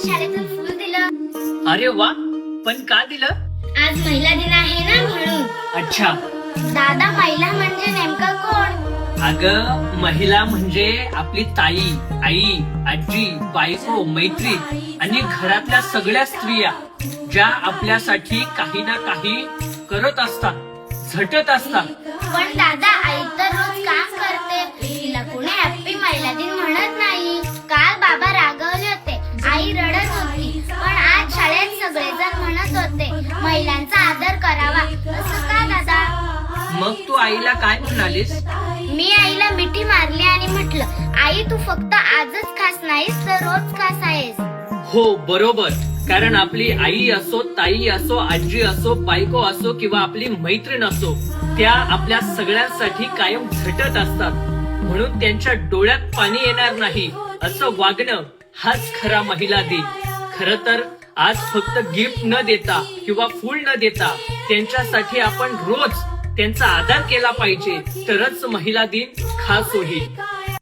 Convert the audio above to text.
शाळेतून फुल दिलं. अरे वा, पण का दिलं? आज महिला दिन आहे ना म्हणून. अच्छा. दादा, महिला म्हणजे नेमकं कोण? अगं, महिला म्हणजे आपली ताई, आई, आजी, बायको, मैत्रीण आणि घरातल्या सगळ्या स्त्रिया ज्या आपल्यासाठी काही ना काही करत असतात, झटत असतात. पण दादा, आई तर रोज काम करते, तिला कोणी हॅपी महिला दिन म्हणत नाही. काल बाबा रागवले होते, आई रडत होती, पण आज शाळेत सगळेजण म्हणत होते महिलांचा आदर करावा. असं का दादा? मग तू आईला काय म्हणालीस? मी आईला मिठी मारली आणि म्हटलं, आई तू फक्त आजच खास नाहीस तर रोज खास आहेस. हो, बरोबर. कारण आपली आई असो, ताई असो, आजी असो, बायको असो किंवा आपली मैत्रीण असो, त्या आपल्या सगळ्यांसाठी कायम झटत असतात. म्हणून त्यांच्या डोळ्यात पाणी येणार नाही असं वागणं हाच खरा महिला दिन. खरं तर आज फक्त गिफ्ट न देता किंवा फूल न देता त्यांच्यासाठी आपण रोज त्यांचा आदर केला पाहिजे, तरच महिला दिन खास होईल.